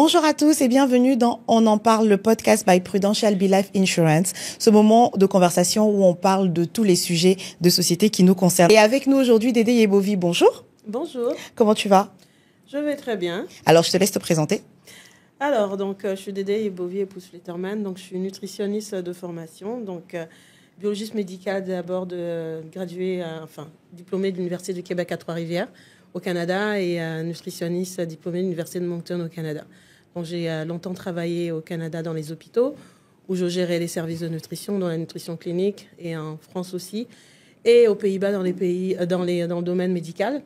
Bonjour à tous et bienvenue dans On en parle, le podcast by Prudential Be Life Insurance. Ce moment de conversation où on parle de tous les sujets de société qui nous concernent. Et avec nous aujourd'hui, Dédé Yebovi, bonjour. Bonjour. Comment tu vas? Je vais très bien. Alors, je te laisse te présenter. Alors, je suis Dédé Yebovi Epousse-Flitterman. Je suis nutritionniste de formation. Biologiste médicale d'abord graduée, diplômée de l'Université du Québec à Trois-Rivières au Canada et nutritionniste diplômée de l'Université de Moncton au Canada. Donc, j'ai longtemps travaillé au Canada dans les hôpitaux où je gérais les services de nutrition, dans la nutrition clinique et en France aussi, et aux Pays-Bas dans le domaine médical.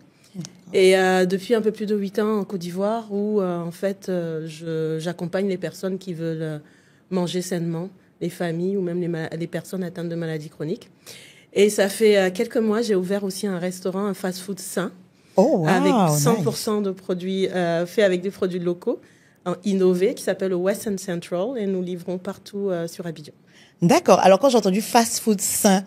Et depuis un peu plus de 8 ans en Côte d'Ivoire où j'accompagne les personnes qui veulent manger sainement, les familles ou même les personnes atteintes de maladies chroniques. Et ça fait quelques mois, j'ai ouvert aussi un restaurant, un fast-food sain, avec 100% de produits faits avec des produits locaux, innovés, qui s'appelle le Western Central, et nous livrons partout sur Abidjan. D'accord. Alors, quand j'ai entendu fast-food sain,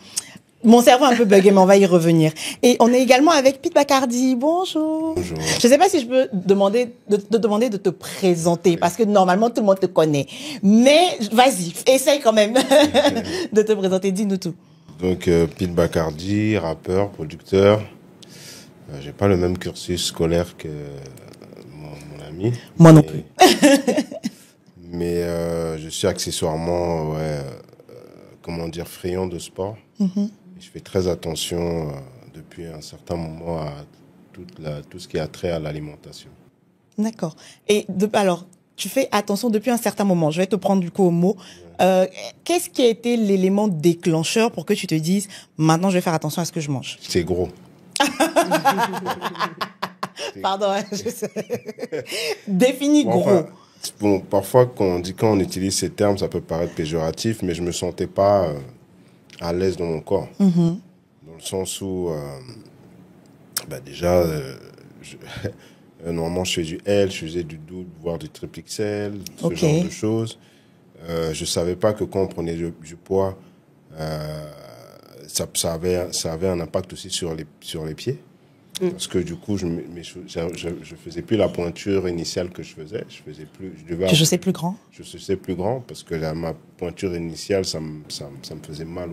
mon cerveau a un peu bugué, mais on va y revenir. Et on est également avec Pete Bacardi. Bonjour. Bonjour. Je ne sais pas si je peux te demander de te présenter, parce que normalement, tout le monde te connaît. Mais vas-y, essaye quand même de te présenter. Dis-nous tout. Donc, Pete Bacardi, rappeur, producteur. J'ai pas le même cursus scolaire que mon ami. Moi non plus. Mais je suis accessoirement, friand de sport. Mm-hmm. Je fais très attention depuis un certain moment à tout ce qui a trait à l'alimentation. D'accord. Et alors, tu fais attention depuis un certain moment. Je vais te prendre du coup au mot. Qu'est-ce qui a été l'élément déclencheur pour que tu te dises maintenant je vais faire attention à ce que je mange? C'est gros. Pardon, je sais. Définis gros. Bon, parfois quand on utilise ces termes, ça peut paraître péjoratif, mais je me sentais pas à l'aise dans mon corps. Mm-hmm. Dans le sens où, normalement, je fais du L, je faisais du double, voire du triple XL, ce genre de choses. Je savais pas que quand on prenait du poids, ça avait un impact aussi sur les pieds. Parce que du coup, je faisais plus la pointure initiale que je faisais. Je sais plus grand. Je sais plus grand parce que ma pointure initiale, ça me faisait mal.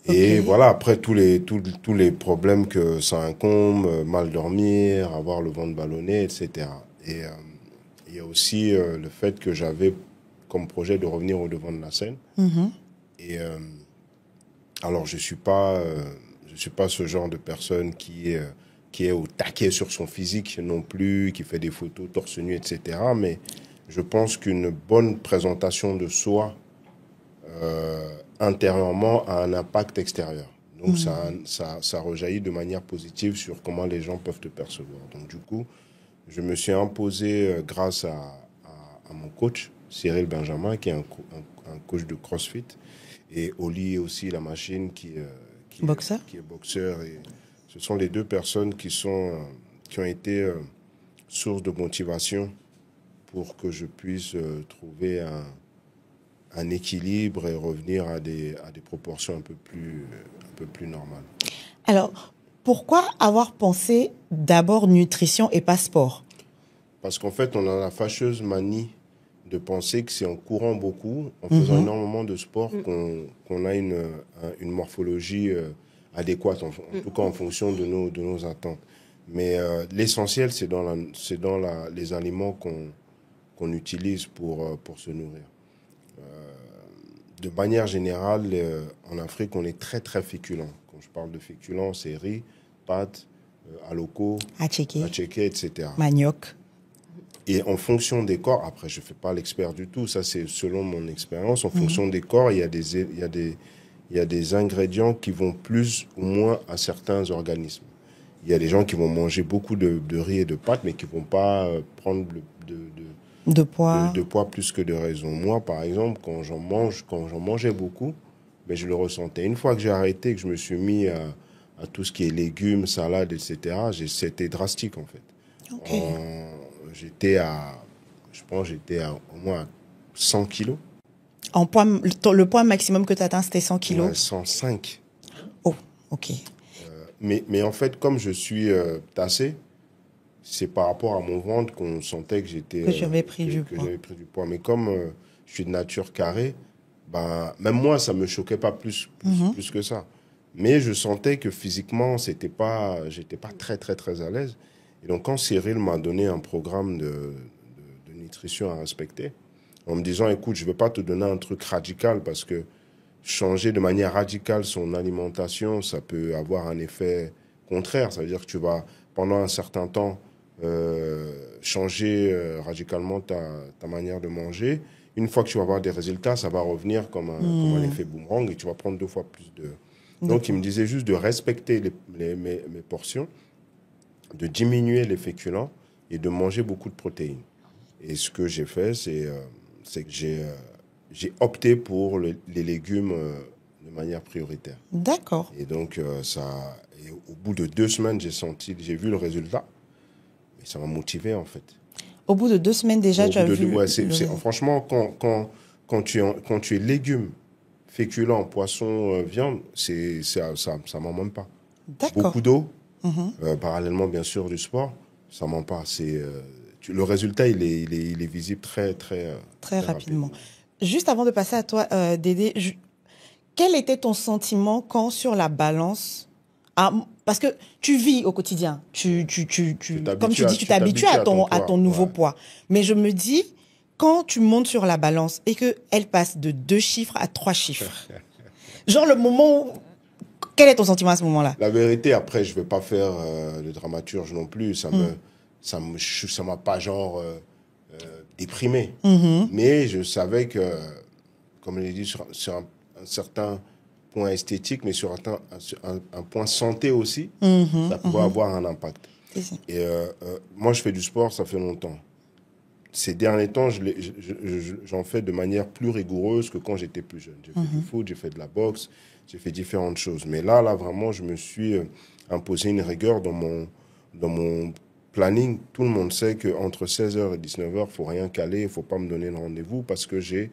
Et voilà, après tous les problèmes que ça incombe, mal dormir, avoir le ventre ballonné, etc. Et il y a aussi le fait que j'avais comme projet de revenir au devant de la scène. Mm-hmm. Et alors, je suis pas ce genre de personne qui est au taquet sur son physique non plus, qui fait des photos torse nu, etc. Mais je pense qu'une bonne présentation de soi intérieurement a un impact extérieur. Donc ça rejaillit de manière positive sur comment les gens peuvent te percevoir. Donc du coup, je me suis imposé grâce à mon coach, Cyril Benjamin, qui est un coach de CrossFit, et Oli aussi, la machine, qui est boxeur. Et ce sont les deux personnes qui ont été source de motivation pour que je puisse trouver un équilibre et revenir à des proportions un peu plus normales. Alors, pourquoi avoir pensé d'abord nutrition et pas sport? Parce qu'en fait, on a la fâcheuse manie de penser que c'est en courant beaucoup, en faisant énormément de sport, qu'on a une morphologie adéquate, en tout cas en fonction de nos attentes. Mais l'essentiel, c'est dans les aliments qu'on utilise pour se nourrir. De manière générale, en Afrique, on est très, très féculent. Quand je parle de féculent, c'est riz, pâtes, aloko, attiéké, etc. Manioc. Et en fonction des corps, après, je ne fais pas l'expert du tout, ça c'est selon mon expérience, en fonction des corps, il y a des ingrédients qui vont plus ou moins à certains organismes. Il y a des gens qui vont manger beaucoup de riz et de pâtes, mais qui ne vont pas prendre de poids plus que de raison. Moi, par exemple, quand j'en mangeais beaucoup, mais je le ressentais. Une fois que j'ai arrêté, que je me suis mis à tout ce qui est légumes, salades, etc., c'était drastique en fait. Okay. J'étais au moins à 100 kilos. En poids, le poids maximum que tu atteins, c'était 100 kilos? Ouais, 105. Oh, ok. Mais en fait, comme je suis tassé, c'est par rapport à mon ventre qu'on sentait que j'étais... Que j'avais pris du que poids. j'avais pris du poids. Mais comme je suis de nature carrée, ben, même moi, ça me choquait pas plus que ça. Mais je sentais que physiquement, j'étais pas très, très, très à l'aise. Et donc, quand Cyril m'a donné un programme de nutrition à respecter, en me disant, écoute, je ne vais pas te donner un truc radical parce que changer de manière radicale son alimentation, ça peut avoir un effet contraire. Ça veut dire que tu vas, pendant un certain temps, changer radicalement ta manière de manger. Une fois que tu vas avoir des résultats, ça va revenir comme un effet boomerang et tu vas prendre 2 fois plus de... Donc, il me disait juste de respecter mes portions, de diminuer les féculents et de manger beaucoup de protéines. Et ce que j'ai fait, c'est que j'ai opté pour les légumes de manière prioritaire. D'accord. Et donc, et au bout de 2 semaines, j'ai vu le résultat. Et ça m'a motivé, en fait. Au bout de 2 semaines déjà, tu as vu... Franchement, quand tu es légumes, féculents, poissons, viande, ça ment même pas. D'accord. Beaucoup d'eau, parallèlement, bien sûr, du sport, ça ment pas. Le résultat, il est visible très rapidement. Juste avant de passer à toi, Dédé, quel était ton sentiment quand sur la balance, parce que tu vis au quotidien, comme tu dis, tu t'habitues à ton nouveau poids. Mais je me dis, quand tu montes sur la balance et qu'elle passe de 2 chiffres à 3 chiffres, genre le moment où... Quel est ton sentiment à ce moment-là? La vérité, après, je ne vais pas faire le dramaturge non plus. Ça m'a pas genre déprimé. Mais je savais que, comme je l'ai dit, sur un certain point esthétique, mais sur un point santé aussi, ça pouvait avoir un impact. Et moi, je fais du sport, ça fait longtemps. Ces derniers temps, j'en fais de manière plus rigoureuse que quand j'étais plus jeune. J'ai fait du foot, j'ai fait de la boxe, j'ai fait différentes choses. Mais là, vraiment, je me suis imposé une rigueur dans mon planning. Tout le monde sait qu'entre 16h et 19h, il ne faut rien caler, il ne faut pas me donner le rendez-vous parce que j'ai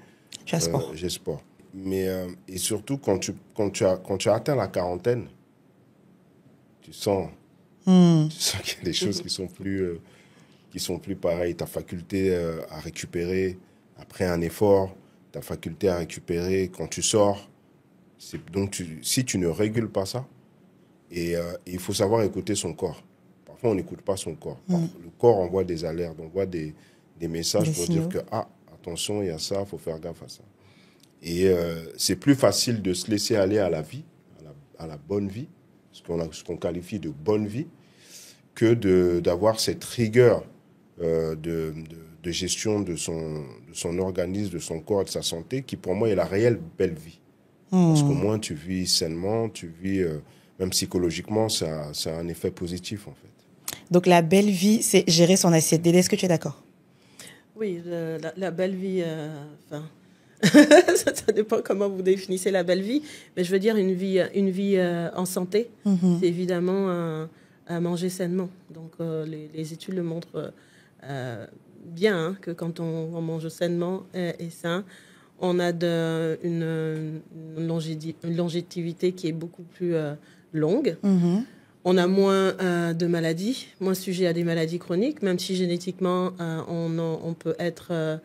sport. Mais, et surtout, quand tu as atteint la quarantaine, tu sens qu'il y a des choses qui sont plus pareilles. Ta faculté à récupérer après un effort, ta faculté à récupérer quand tu sors. Donc, si tu ne régules pas ça, et il faut savoir écouter son corps. Parfois, on n'écoute pas son corps. Le corps envoie des alertes, envoie des messages pour dire que, attention, il y a ça, il faut faire gaffe à ça. Et c'est plus facile de se laisser aller à la vie, à la bonne vie, ce qu'on qualifie de bonne vie, que d'avoir cette rigueur de gestion de son organisme, de son corps et de sa santé, qui pour moi est la réelle belle vie. Parce qu'au moins tu vis sainement, tu vis, même psychologiquement, ça a un effet positif en fait. Donc la belle vie, c'est gérer son assiette. Dédé, est-ce que tu es d'accord? Oui, la belle vie, ça dépend comment vous définissez la belle vie, mais je veux dire une vie en santé, c'est évidemment à manger sainement. Donc les études le montrent bien, que quand on mange sainement et sain, on a une longévité qui est beaucoup plus longue. On a moins de maladies, moins sujet à des maladies chroniques, même si génétiquement, on peut être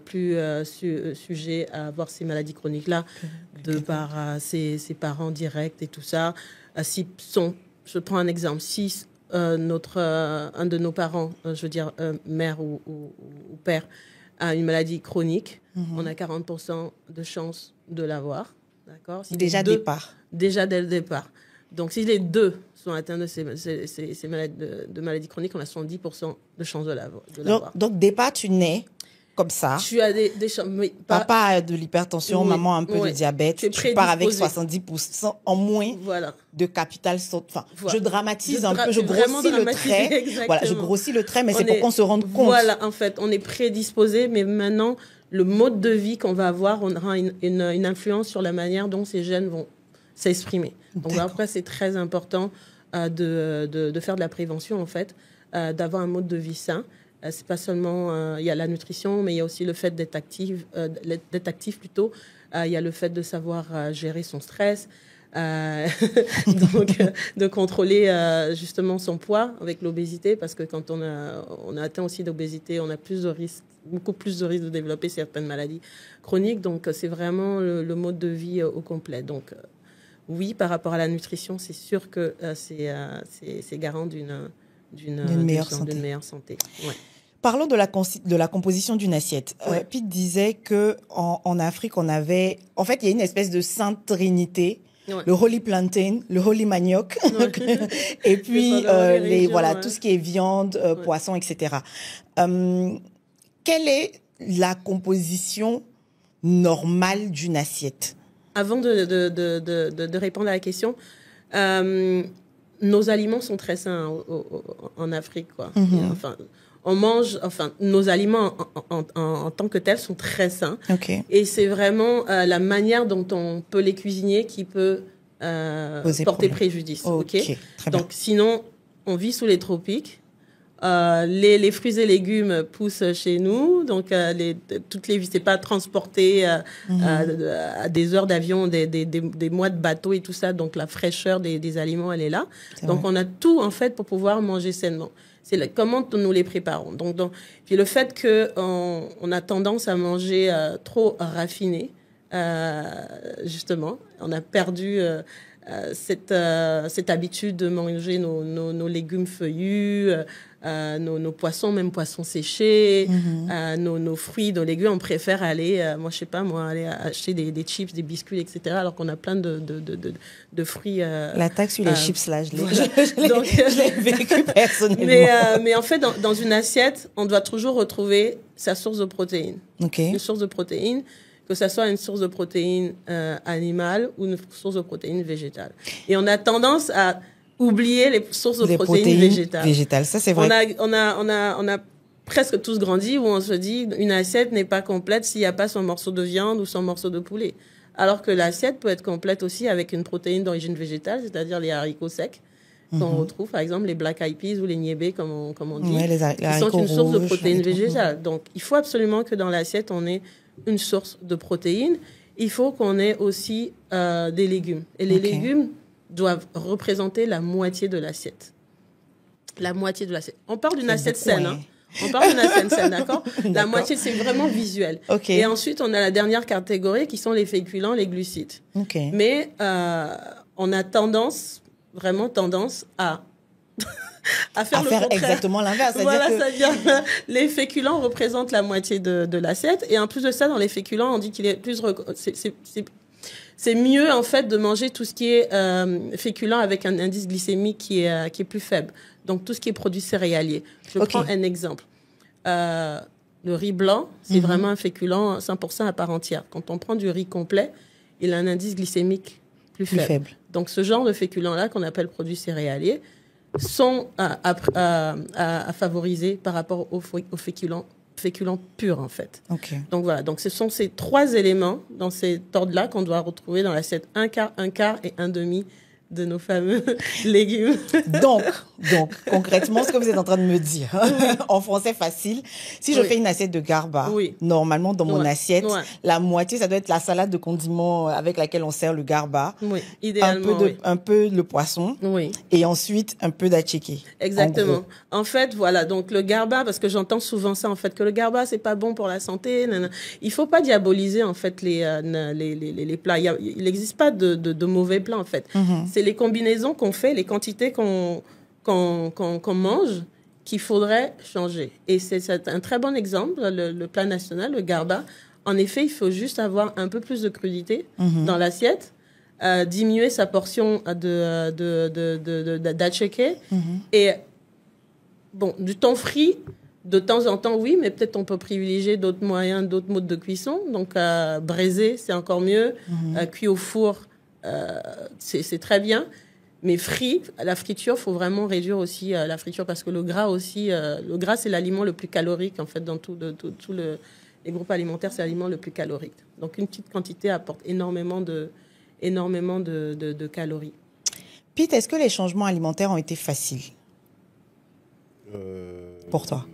plus sujet à avoir ces maladies chroniques-là de par ses parents directs et tout ça. Je prends un exemple, si un de nos parents, je veux dire mère ou père, a une maladie chronique, on a 40% de chances de l'avoir. D'accord ? Déjà dès le départ. Donc, si les 2 sont atteints de ces maladies chroniques, on a 70% de chances de l'avoir. Donc, départ, tu nais comme ça. Tu as des chances. Papa a de l'hypertension, maman a un peu de diabète. Tu pars avec 70% en moins de capital. Enfin, je dramatise un peu, je grossis le trait. Voilà, je grossis le trait, mais c'est pour qu'on se rende compte. Voilà, en fait, on est prédisposé, mais maintenant, le mode de vie qu'on va avoir, on aura une influence sur la manière dont ces gènes vont s'exprimer. Donc après, c'est très important de faire de la prévention, en fait, d'avoir un mode de vie sain. C'est pas seulement il y a la nutrition, mais il y a aussi le fait d'être actif plutôt. Il y a le fait de savoir gérer son stress. Donc, de contrôler justement son poids avec l'obésité, parce que quand on a atteint aussi d'obésité, on a plus de risques, beaucoup plus de risques de développer certaines maladies chroniques. Donc, c'est vraiment le mode de vie au complet. Donc, oui, par rapport à la nutrition, c'est sûr que c'est garant d'une meilleure santé. Ouais. Parlons de la composition d'une assiette. Ouais. Pete disait que en Afrique, on avait... En fait, il y a une espèce de sainte trinité. Ouais. Le holy plantain, le holy manioc, ouais. Et puis tout ce qui est viande, poisson, etc. Quelle est la composition normale d'une assiette? Avant de répondre à la question, nos aliments sont très sains en Afrique, quoi. Mm-hmm. Enfin, on mange, nos aliments en tant que tels sont très sains. Okay. Et c'est vraiment la manière dont on peut les cuisiner qui peut porter préjudice. Okay. Donc, sinon, on vit sous les tropiques. Les fruits et légumes poussent chez nous, donc c'est pas transporté à des heures d'avion, des mois de bateau et tout ça, donc la fraîcheur des aliments, elle est là. Donc on a tout en fait pour pouvoir manger sainement. C'est comment nous les préparons. Puis le fait que on a tendance à manger trop raffiné, justement, on a perdu cette habitude de manger nos légumes feuillus, nos poissons, même poissons séchés, nos fruits, nos légumes. On préfère aller, aller acheter des chips, des biscuits, etc. Alors qu'on a plein de fruits. L'attaque sur les chips, là, je l'ai vécu personnellement. Mais en fait, dans une assiette, on doit toujours retrouver sa source de protéines. Okay. Une source de protéines, que ça soit une source de protéines animale ou une source de protéines végétale. Et on a tendance à oublier les sources de protéines végétales. Ça, c'est vrai. On a presque tous grandi où on se dit une assiette n'est pas complète s'il n'y a pas son morceau de viande ou son morceau de poulet. Alors que l'assiette peut être complète aussi avec une protéine d'origine végétale, c'est-à-dire les haricots secs qu'on retrouve, par exemple les black eyed peas ou les niébés, comme on dit, qui sont une source de protéines végétales. Donc, il faut absolument que dans l'assiette, on ait une source de protéines. Il faut qu'on ait aussi des légumes. Et les légumes doivent représenter la moitié de l'assiette. La moitié de l'assiette. On parle d'une assiette saine, hein. On parle d'une assiette saine, d'accord? La moitié, c'est vraiment visuel. Okay. Et ensuite, on a la dernière catégorie qui sont les féculents, les glucides. Okay. Mais on a vraiment tendance à faire exactement l'inverse. Voilà, c'est-à-dire les féculents représentent la moitié de l'assiette. Et en plus de ça, dans les féculents, on dit qu'il est plus... C'est mieux, en fait, de manger tout ce qui est féculent avec un indice glycémique qui est plus faible. Donc, tout ce qui est produits céréaliers. Je prends un exemple. Le riz blanc, c'est vraiment un féculent 100% à part entière. Quand on prend du riz complet, il a un indice glycémique plus faible. Donc, ce genre de féculents-là, qu'on appelle produits céréaliers, sont à favoriser par rapport aux féculents purs, en fait. Okay. Donc, voilà. Donc, ce sont ces trois éléments dans cet ordre-là qu'on doit retrouver dans l'assiette. Un quart et un demi de nos fameux légumes. Donc, concrètement, ce que vous êtes en train de me dire, en français facile, si je fais une assiette de garba, normalement, dans mon assiette, la moitié, ça doit être la salade de condiments avec laquelle on sert le garba. Oui, idéalement, un peu le poisson. Oui. Et ensuite, un peu d'atchiké. Exactement. En fait, voilà. Donc, le garba, parce que j'entends souvent ça, en fait, que le garba, c'est pas bon pour la santé. Il faut pas diaboliser, en fait, les plats. Il n'existe pas de mauvais plats, en fait. C'est les combinaisons qu'on fait, les quantités qu'on mange, qu'il faudrait changer. Et c'est un très bon exemple, le plat national, le garba. En effet, il faut juste avoir un peu plus de crudité dans l'assiette, diminuer sa portion d'atchiké. Et bon, du thon frit, de temps en temps, oui, mais peut-être on peut privilégier d'autres moyens, d'autres modes de cuisson. Donc, braisé, c'est encore mieux. Cuit au four, c'est très bien. Mais la friture, il faut vraiment réduire aussi la friture parce que le gras aussi, c'est l'aliment le plus calorique en fait dans les groupes alimentaires, c'est l'aliment le plus calorique. Donc une petite quantité apporte énormément de calories. Pete, est-ce que les changements alimentaires ont été faciles pour toi?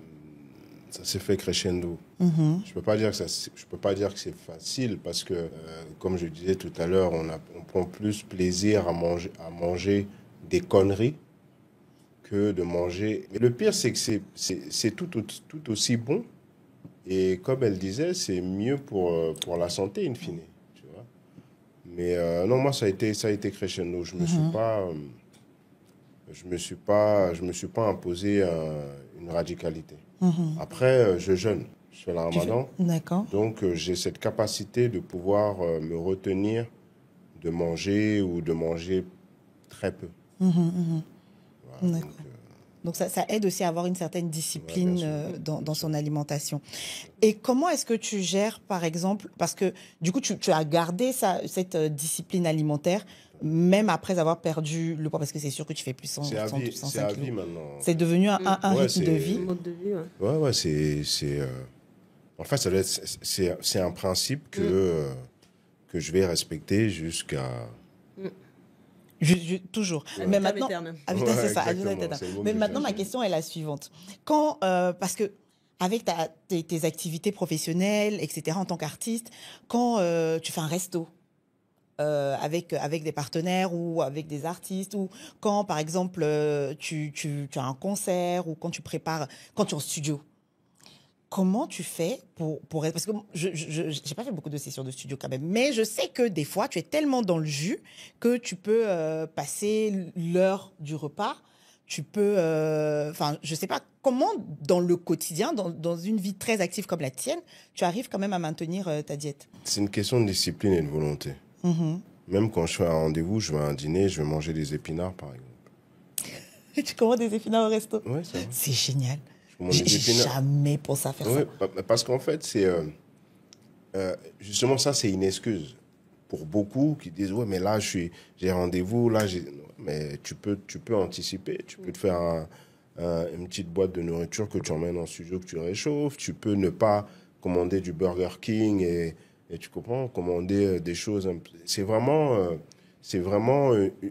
ça s'est fait crescendo. Je peux pas dire que c'est facile parce que, comme je disais tout à l'heure, on prend plus plaisir à manger des conneries que de manger. Mais le pire, c'est que c'est tout aussi bon. Et comme elle disait, c'est mieux pour la santé, in fine. Tu vois. Mais non, moi, ça a été crescendo. Je me suis pas imposé une radicalité. Après, je jeûne. Je fais le ramadan. D'accord. Donc, j'ai cette capacité de pouvoir me retenir de manger ou de manger très peu. Voilà, D'accord. Donc, ça aide aussi à avoir une certaine discipline dans son alimentation. Et comment est-ce que tu gères, par exemple, parce que du coup, tu as gardé cette discipline alimentaire, même après avoir perdu le poids, parce que c'est sûr que tu fais plus 100, 105 c'est à vie kilos. maintenant. C'est devenu un Ouais, rythme de vie. Un mode de vie, ouais. Ouais, en fait, c'est un principe que je vais respecter jusqu'à... Toujours. Ouais. Mais Ad maintenant, aeternam. c'est ça. Exactement, c'est le mot Mais que maintenant, je ma cherchais. question est la suivante. Parce que avec tes activités professionnelles, etc., en tant qu'artiste, quand tu fais un resto avec des partenaires ou avec des artistes, ou quand, par exemple, tu as un concert, ou quand tu es en studio, comment tu fais pour être... Parce que je n'ai pas fait beaucoup de sessions de studio quand même, mais je sais que des fois, tu es tellement dans le jus que tu peux passer l'heure du repas. Tu peux... Enfin, je ne sais pas comment, dans le quotidien, dans une vie très active comme la tienne, tu arrives quand même à maintenir ta diète. C'est une question de discipline et de volonté. Même quand je fais un rendez-vous, je vais à un dîner, je vais manger des épinards, par exemple. Tu commandes des épinards au resto. Ouais, c'est vrai. C'est génial. Je commande des J'ai épinards. jamais pensé à faire Ouais, ça. parce qu'en fait, c'est... justement, ça, c'est une excuse. Pour beaucoup qui disent, ouais, mais là, j'ai rendez-vous, là, mais tu peux anticiper. Tu peux te faire une petite boîte de nourriture que tu emmènes en studio, que tu réchauffes. Tu peux ne pas commander du Burger King et tu comprends, commander des choses. C'est vraiment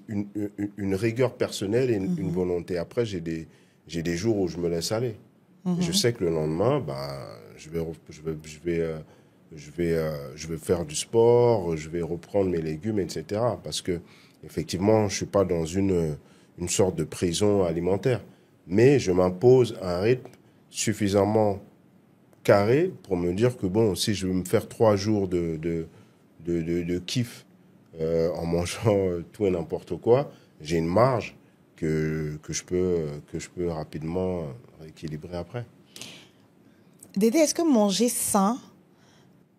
une rigueur personnelle et une volonté. Après, j'ai des jours où je me laisse aller. Et je sais que le lendemain, bah, je vais faire du sport, je vais reprendre mes légumes, etc. Parce que, effectivement, je suis pas dans une sorte de prison alimentaire. Mais je m'impose un rythme suffisamment carré pour me dire que, bon, si je veux me faire 3 jours de kiff en mangeant tout et n'importe quoi, j'ai une marge que je peux rapidement rééquilibrer après. Dédé, est-ce que manger sain,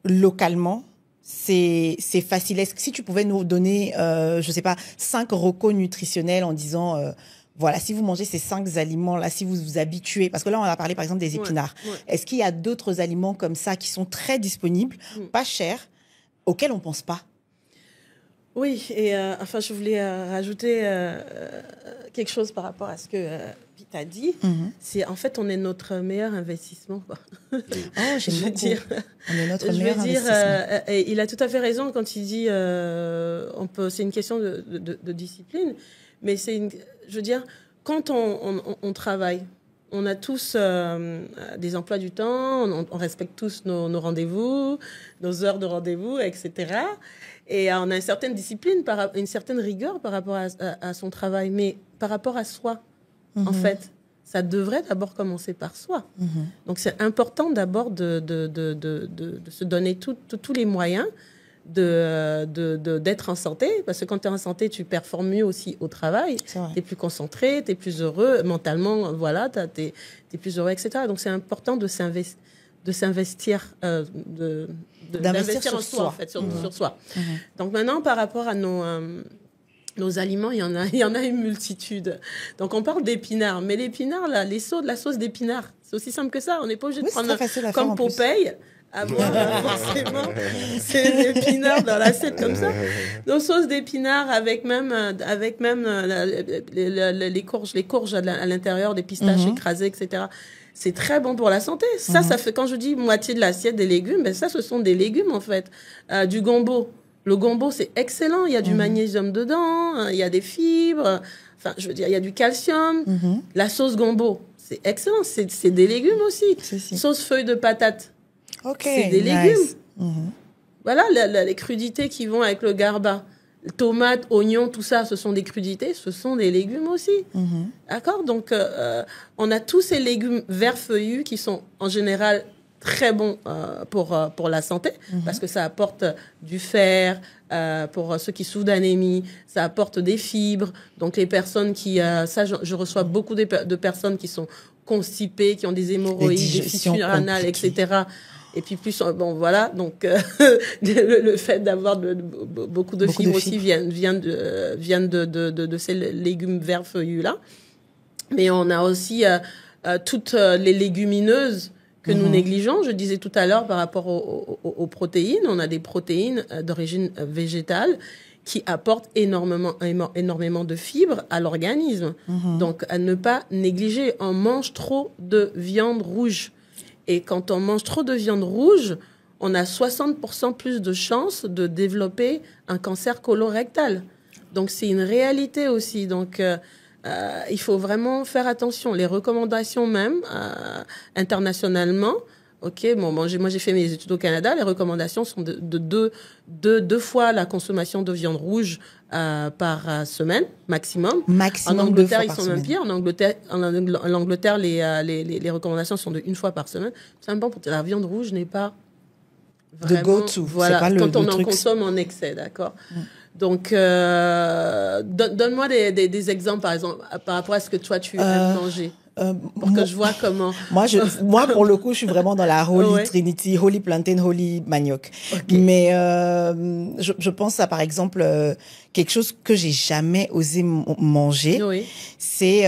localement, c'est facile? Est-ce que si tu pouvais nous donner, je ne sais pas, 5 recos nutritionnels en disant, voilà, si vous mangez ces 5 aliments-là, si vous vous habituez, parce que là, on a parlé par exemple des épinards. Ouais. Est-ce qu'il y a d'autres aliments comme ça qui sont très disponibles, pas chers, auxquels on ne pense pas? Oui, et enfin, je voulais rajouter quelque chose par rapport à ce que Pete a dit. C'est en fait, on est notre meilleur investissement, quoi. Oh, j'aime beaucoup. Dire, on est notre je meilleur veux dire, investissement. et il a tout à fait raison quand il dit, c'est une question de discipline, mais je veux dire, quand on travaille, on a tous des emplois du temps, on respecte tous nos rendez-vous, nos heures de rendez-vous, etc. Et on a une certaine discipline, une certaine rigueur par rapport à son travail, mais par rapport à soi, en fait, ça devrait d'abord commencer par soi. Donc c'est important d'abord de se donner tous les moyens d'être en santé, parce que quand tu es en santé, tu performes mieux aussi au travail. Tu es plus concentré, tu es plus heureux mentalement, voilà, tu es plus heureux, etc. Donc c'est important de s'investir, d'investir en soi, en fait, sur soi. Donc maintenant, par rapport à nos aliments, il y en a une multitude. Donc on parle d'épinards, mais l'épinard, là, la sauce d'épinards, c'est aussi simple que ça. On n'est pas obligé de prendre comme Popeye, avoir forcément ces épinards dans l'assiette comme ça. Nos sauces d'épinards avec même les courges à l'intérieur, des pistaches écrasées, etc. C'est très bon pour la santé. Ça fait, quand je dis moitié de l'assiette des légumes, ben ça, ce sont des légumes, en fait. Du gombo. Le gombo, c'est excellent. Il y a du magnésium dedans, il y a des fibres. Enfin, je veux dire, il y a du calcium. La sauce gombo, C'est excellent. C'est des légumes aussi. Sauce feuille de patate. C'est des légumes. Voilà, les crudités qui vont avec le garba. Tomates, oignons, tout ça, ce sont des crudités, ce sont des légumes aussi. D'accord? Donc, on a tous ces légumes verts feuillus qui sont en général très bons pour la santé, parce que ça apporte du fer, pour ceux qui souffrent d'anémie, ça apporte des fibres. Donc, les personnes qui... ça, je reçois beaucoup de personnes qui sont constipées, qui ont des hémorroïdes, des fissures anales, etc., et puis plus, bon voilà, donc le fait d'avoir beaucoup de fibres aussi vient de ces légumes verts feuillus là. Mais on a aussi toutes les légumineuses que nous négligeons. Je disais tout à l'heure par rapport aux protéines, on a des protéines d'origine végétale qui apportent énormément de fibres à l'organisme. Donc à ne pas négliger. On mange trop de viande rouge. Et quand on mange trop de viande rouge, on a 60% plus de chances de développer un cancer colorectal. Donc, c'est une réalité aussi. Donc, il faut vraiment faire attention. Les recommandations même, internationalement, moi j'ai fait mes études au Canada, les recommandations sont de deux fois la consommation de viande rouge par semaine, maximum. En Angleterre, ils sont même pires. En Angleterre, les recommandations sont de 1 fois par semaine. Simplement pour la viande rouge n'est pas vraiment... De go-to. Voilà, pas quand on le en truc. consomme en excès, d'accord. Donc, donne-moi des exemples, par exemple, par rapport à ce que toi, tu aimes manger. Pour que je vois comment... Moi, pour le coup, je suis vraiment dans la Holy Trinity, Holy Plantain, Holy Manioc. Mais je pense à, par exemple, quelque chose que j'ai jamais osé manger. C'est...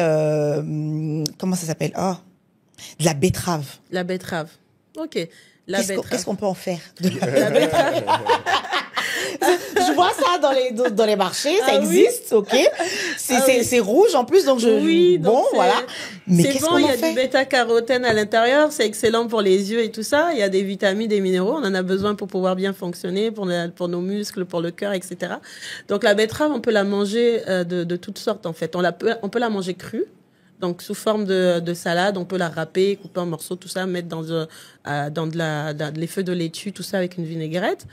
comment ça s'appelle? De la betterave. La betterave. OK. Qu'est-ce qu'on peut en faire? La betterave. Je vois ça dans les marchés, ça existe, c'est rouge en plus, donc voilà. Mais qu'est-ce qu'on en fait? Il y a du bêta-carotène à l'intérieur, c'est excellent pour les yeux et tout ça. Il y a des vitamines, des minéraux, on en a besoin pour pouvoir bien fonctionner, pour nos muscles, pour le cœur, etc. Donc la betterave, on peut la manger de toutes sortes en fait. On peut la manger crue. Donc, sous forme de salade, on peut la râper, couper en morceaux, tout ça, mettre dans les feuilles de laitue, tout ça avec une vinaigrette.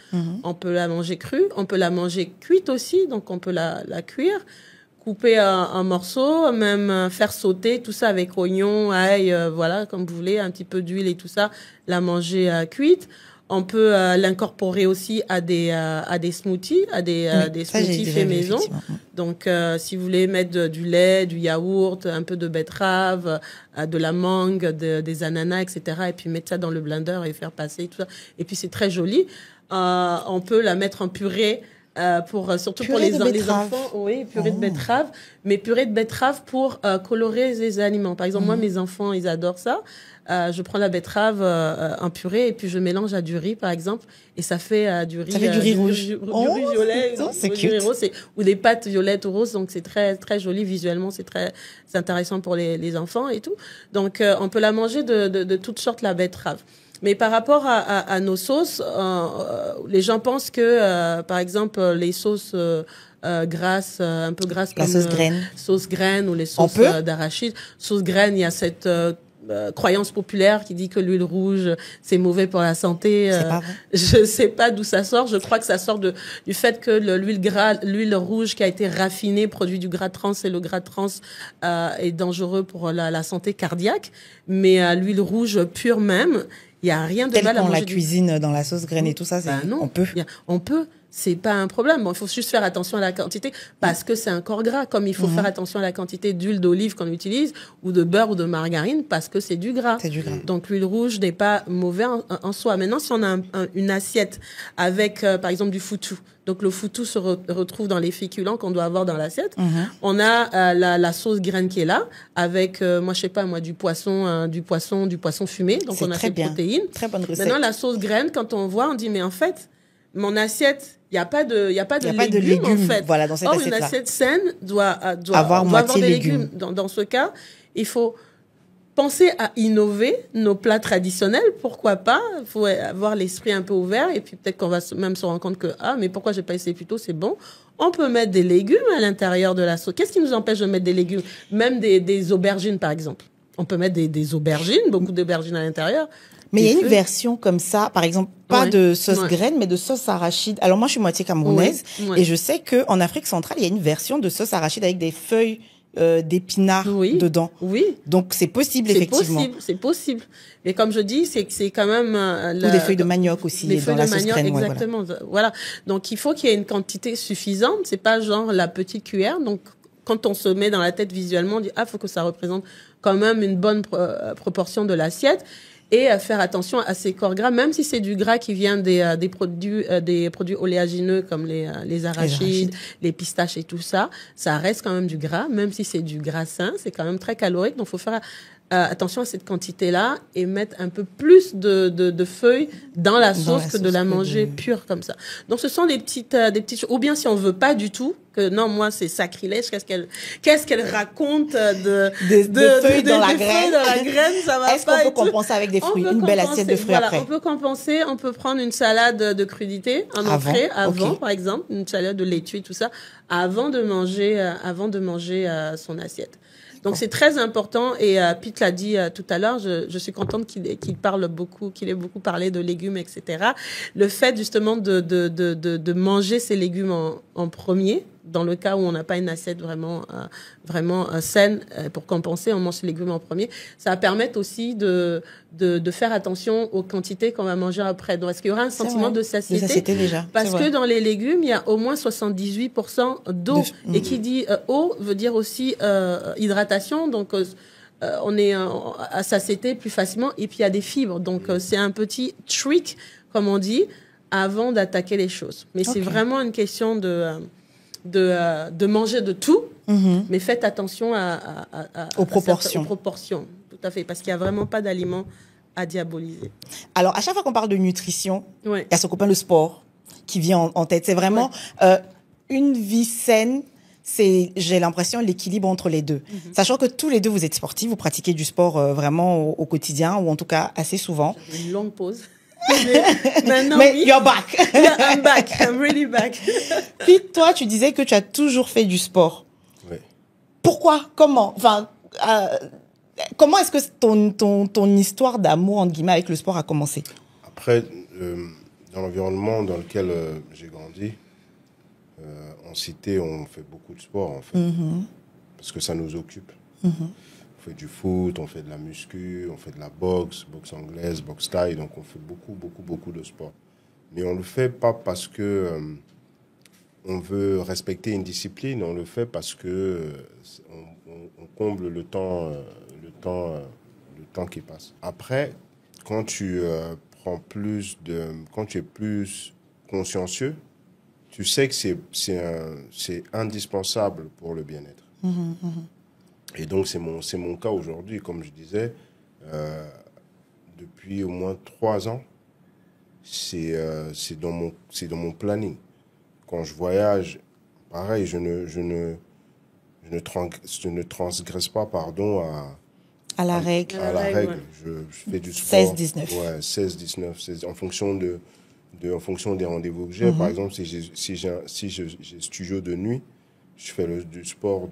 On peut la manger crue, on peut la manger cuite aussi, donc on peut la cuire, couper en morceaux, même faire sauter, tout ça avec oignons, ail, voilà, comme vous voulez, un petit peu d'huile et tout ça, la manger cuite. On peut l'incorporer aussi à des smoothies, des smoothies faits maison. Donc, si vous voulez mettre du lait, du yaourt, un peu de betterave, de la mangue, des ananas, etc. Et puis mettre ça dans le blender et faire passer tout ça. Et puis, c'est très joli. On peut la mettre en purée. Surtout purée pour les enfants, oui, purée de betterave, mais purée de betterave pour colorer les aliments. Par exemple, moi, mes enfants, ils adorent ça. Je prends la betterave en purée et puis je mélange à du riz, par exemple, et ça fait du riz. Ça fait du riz rouge. Du riz violet, c'est du riz cute. rose, ou des pâtes violettes ou roses, donc c'est très très joli visuellement, c'est intéressant pour les enfants et tout. Donc on peut la manger de toutes sortes, la betterave. Mais par rapport à nos sauces, les gens pensent que, par exemple, les sauces grasses, un peu grasses la comme sauce graine ou les sauces d'arachide. Sauce graine, il y a cette croyance populaire qui dit que l'huile rouge, c'est mauvais pour la santé. C'est pas vrai. Je sais pas d'où ça sort. Je crois que ça sort du fait que l'huile rouge qui a été raffinée produit du gras trans, et le gras trans est dangereux pour la santé cardiaque. Mais l'huile rouge pure même, il y a rien de mal à manger. La cuisine dans la sauce graine et tout ça, non, on peut. C'est pas un problème. Bon, il faut juste faire attention à la quantité parce que c'est un corps gras. Comme il faut faire attention à la quantité d'huile d'olive qu'on utilise ou de beurre ou de margarine parce que c'est du gras. C'est du gras. Donc l'huile rouge n'est pas mauvais en soi. Maintenant, si on a une assiette avec, par exemple, du foutou. Donc le foutou se retrouve dans les féculents qu'on doit avoir dans l'assiette. On a la sauce graine qui est là avec, du poisson fumé. Donc on a ces protéines. Très bonne recette. Maintenant, la sauce graine, quand on voit, on dit mais en fait, mon assiette, il y a pas de légumes en fait. Voilà, dans cette assiette-là. Une assiette saine doit avoir des légumes. Dans ce cas, il faut penser à innover nos plats traditionnels. Pourquoi pas? Il faut avoir l'esprit un peu ouvert et puis peut-être qu'on va même se rendre compte que mais pourquoi j'ai pas essayé plus tôt? C'est bon. On peut mettre des légumes à l'intérieur de la sauce. Qu'est-ce qui nous empêche de mettre des légumes? Même des aubergines, par exemple. On peut mettre des aubergines, beaucoup d'aubergines à l'intérieur. Mais il y a une version comme ça, par exemple, pas de sauce graine, mais de sauce arachide. Alors moi, je suis moitié camerounaise et je sais qu'en Afrique centrale, il y a une version de sauce arachide avec des feuilles d'épinards dedans. Oui. Donc c'est possible, effectivement. C'est possible. Et comme je dis, c'est quand même... ou des feuilles de manioc aussi dans la sauce graine. Exactement. Voilà. Donc il faut qu'il y ait une quantité suffisante. C'est pas genre la petite cuillère. Donc quand on se met dans la tête visuellement, on dit faut que ça représente quand même une bonne proportion de l'assiette. Et faire attention à ces corps gras, même si c'est du gras qui vient des produits oléagineux comme les arachides, les pistaches et tout ça, ça reste quand même du gras, même si c'est du gras sain, c'est quand même très calorique. Donc, faut faire attention à cette quantité-là et mettre un peu plus de feuilles dans la sauce que de la manger pure comme ça. Donc, ce sont des petites choses. Ou bien si on veut pas du tout, que non, moi, c'est sacrilège. Qu'est-ce qu'elle raconte de feuilles dans la graine, ça va. Est-ce qu'on peut compenser avec des fruits, une belle assiette de fruits après? On peut compenser, on peut prendre une salade de crudité en entrée, avant, par exemple, une salade de laitue, tout ça, avant de manger son assiette. Donc c'est très important et Pete l'a dit tout à l'heure. Je suis contente qu'il ait beaucoup parlé de légumes, etc. Le fait justement de manger ces légumes en premier, dans le cas où on n'a pas une assiette vraiment saine pour compenser, on mange ces légumes en premier. Ça va permettre aussi de faire attention aux quantités qu'on va manger après. Donc est-ce qu'il y aura un sentiment de satiété déjà. Parce que dans les légumes, il y a au moins 78% d'eau. Et qui dit eau veut dire aussi hydratation. Donc on est à satiété plus facilement. Et puis il y a des fibres. Donc c'est un petit trick, comme on dit, avant d'attaquer les choses. Mais c'est vraiment une question de manger de tout, mais faites attention aux proportions. Aux proportions, tout à fait, parce qu'il n'y a vraiment pas d'aliments à diaboliser. Alors, à chaque fois qu'on parle de nutrition, il ouais. y a ce copain, le sport, qui vient en tête. C'est vraiment une vie saine. C'est, j'ai l'impression, l'équilibre entre les deux. Sachant que tous les deux, vous êtes sportifs, vous pratiquez du sport vraiment au quotidien, ou en tout cas assez souvent. J'ai une longue pause. Mais you're back. Yeah, I'm back. I'm really back. Puis toi, tu disais que tu as toujours fait du sport. Oui. Pourquoi? Comment? Enfin, comment est-ce que ton histoire d'amour, entre guillemets, avec le sport a commencé? Après, dans l'environnement dans lequel j'ai grandi, en cité, on fait beaucoup de sport, en fait. Parce que ça nous occupe. On fait du foot, on fait de la muscu, on fait de la boxe anglaise, boxe thaï, donc on fait beaucoup de sport. Mais on le fait pas parce que on veut respecter une discipline, on le fait parce que on comble le temps qui passe. Après, quand tu quand tu es plus consciencieux, tu sais que c'est indispensable pour le bien-être. Et donc, c'est mon cas aujourd'hui. Comme je disais, depuis au moins 3 ans, c'est dans mon planning. Quand je voyage, pareil, je ne transgresse pas, pardon, à la règle. À la règle. Ouais. Je fais du sport. 16-19. Ouais, 16-19. En fonction des rendez-vous que j'ai. Par exemple, si j'ai studio de nuit, je fais du sport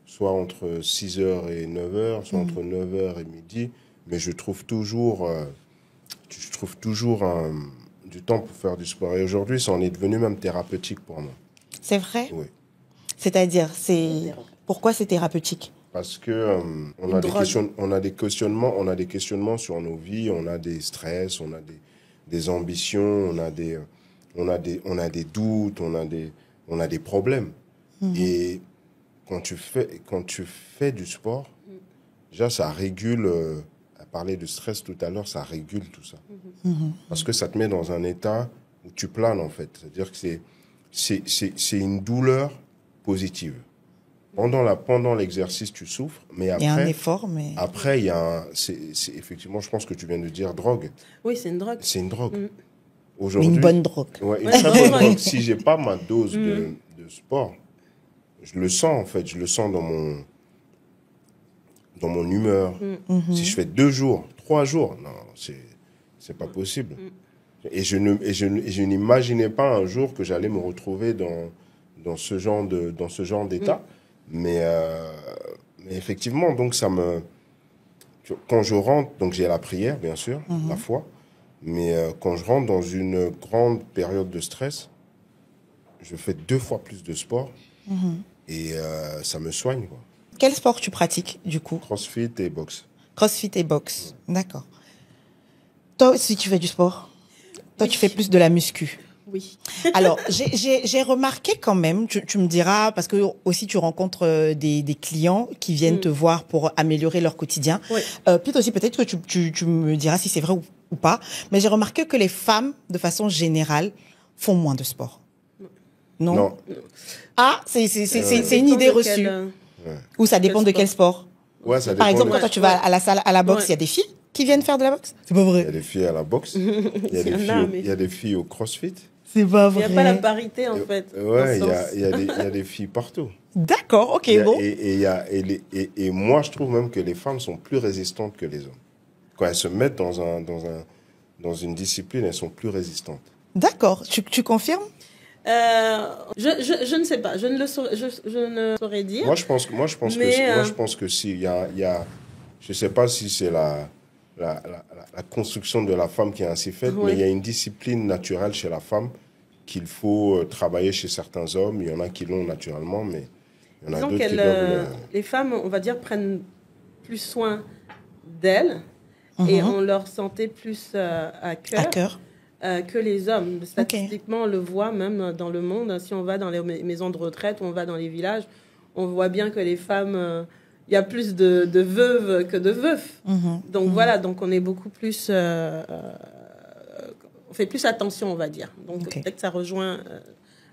soit entre 6h et 9h, soit entre 9h et midi. Mais je trouve toujours du temps pour faire du sport. Et aujourd'hui, ça en est devenu même thérapeutique pour moi. C'est vrai? Oui. C'est-à-dire, pourquoi c'est thérapeutique? Parce que on a des questionnements sur nos vies, on a des stress, on a des ambitions, on a des doutes, on a des problèmes. Et quand tu fais du sport, déjà ça régule, à parler de stress tout à l'heure, ça régule tout ça. Parce que ça te met dans un état où tu planes en fait. C'est-à-dire que c'est une douleur positive. Pendant l'exercice, tu souffres, mais après... Il y a un effort, mais... Après, il y a effectivement, je pense que tu viens de dire drogue. Oui, c'est une drogue. C'est une drogue. Aujourd'hui, une bonne drogue. Ouais, une très bonne drogue. Si j'ai pas ma dose de sport, je le sens en fait, je le sens dans mon humeur. Si je fais 2 jours, 3 jours, non, c'est pas possible. Et je n'imaginais pas un jour que j'allais me retrouver dans ce genre d'état. Mais effectivement, donc ça me quand je rentre, donc j'ai la prière, bien sûr, la foi, mais quand je rentre dans une grande période de stress, je fais 2 fois plus de sport et ça me soigne, quoi. Quel sport tu pratiques, du coup? CrossFit et boxe. CrossFit et boxe. D'accord. Toi aussi, tu fais du sport? Toi, tu fais plus de la muscu? Oui. Alors, j'ai remarqué quand même, tu me diras, parce que aussi tu rencontres des clients qui viennent te voir pour améliorer leur quotidien. Oui. Puis aussi, peut-être que tu me diras si c'est vrai ou pas, mais j'ai remarqué que les femmes, de façon générale, font moins de sport. Non? Non. Ah, c'est une idée reçue. Ou ça dépend de quel sport? Ouais, ça Par dépend exemple, de- quand toi, tu vas à la salle, à la boxe, il y a des filles qui viennent faire de la boxe? C'est pas Il y vrai. a des filles à la boxe, il y a Il y des en filles a, au- mais- il y a des filles au CrossFit. C'est pas Il n'y vrai. a pas la parité, en fait. Ouais, dans il ce y a, sens. il y a des- il y a des filles partout. D'accord, ok, Il y a- bon. et moi, je trouve même que les femmes sont plus résistantes que les hommes. Quand elles se mettent dans une discipline, elles sont plus résistantes. D'accord, tu confirmes? Je ne sais pas, je ne saurais dire. Moi, je pense que si, je sais pas si c'est la construction de la femme qui est ainsi faite, Oui. mais il y a une discipline naturelle chez la femme qu'il faut travailler chez certains hommes. Il y en a qui l'ont naturellement, mais il y en a Disons d'autres qui qu'elles, doivent... les femmes, on va dire, prennent plus soin d'elles et on leur santé plus à cœur. À cœur. Que les hommes. Statistiquement, on le voit même dans le monde. Si on va dans les maisons de retraite ou on va dans les villages, on voit bien que les femmes, il y a plus de veuves que de veufs. Donc voilà, donc on est beaucoup plus... on fait plus attention, on va dire. Donc peut-être que ça rejoint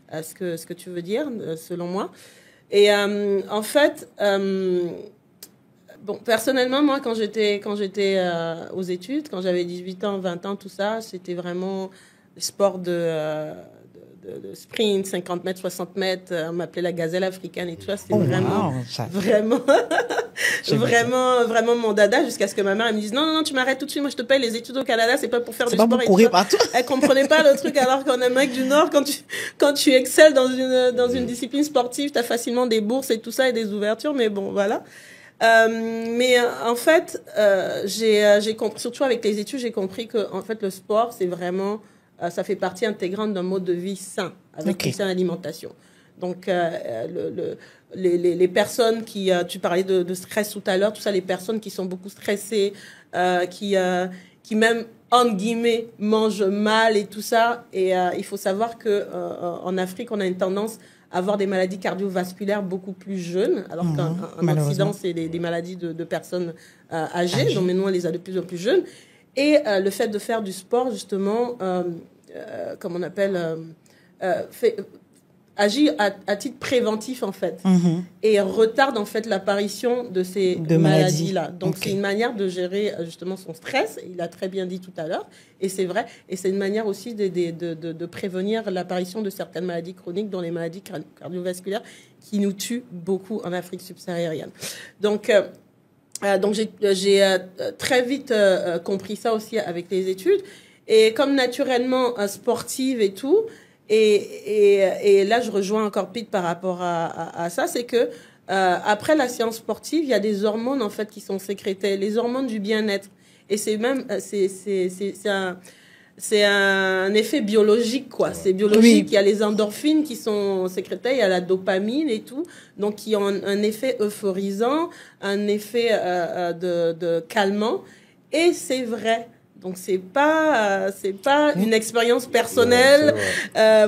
à ce que tu veux dire, selon moi. Et en fait... Bon, personnellement, moi, quand j'étais aux études, quand j'avais 18 ans, 20 ans, tout ça, c'était vraiment le sport de sprint, 50 mètres, 60 mètres. On m'appelait la gazelle africaine et tout ça. C'était vraiment mon dada, jusqu'à ce que ma mère elle me dise non, tu m'arrêtes tout de suite. Moi, je te paye les études au Canada, c'est pas pour faire du sport. C'est pas pour courir partout. Elle comprenait pas le truc, alors qu'en Amérique du Nord, quand tu excelles dans une discipline sportive, tu as facilement des bourses et tout ça et des ouvertures. Mais bon, voilà. Mais en fait, j'ai compris, surtout avec les études, j'ai compris que en fait le sport, c'est vraiment, ça fait partie intégrante d'un mode de vie sain, avec une saine alimentation. Donc les personnes qui, tu parlais de stress tout à l'heure, tout ça, les personnes qui sont beaucoup stressées, qui même entre guillemets mangent mal et tout ça. Et il faut savoir que en Afrique, on a une tendance avoir des maladies cardiovasculaires beaucoup plus jeunes, alors qu'en Occident, c'est des maladies de personnes âgées, donc maintenant, on les a de plus en plus jeunes. Et le fait de faire du sport, justement, comme on appelle, agit à titre préventif, en fait, et retarde, en fait, l'apparition de ces maladies-là. Donc, c'est une manière de gérer, justement, son stress, il a très bien dit tout à l'heure, et c'est vrai, et c'est une manière aussi de prévenir l'apparition de certaines maladies chroniques, dont les maladies cardiovasculaires, qui nous tuent beaucoup en Afrique subsaharienne. Donc j'ai très vite compris ça aussi avec les études, et comme naturellement sportive et tout, et là, je rejoins encore Pete par rapport à ça, c'est que après la séance sportive, il y a des hormones en fait qui sont sécrétées, les hormones du bien-être. Et c'est même c'est un effet biologique, quoi. Ouais. C'est biologique. Oui. Il y a les endorphines qui sont sécrétées, il y a la dopamine et tout, donc qui ont un effet euphorisant, un effet de calmant. Et c'est vrai. Donc c'est pas une expérience personnelle,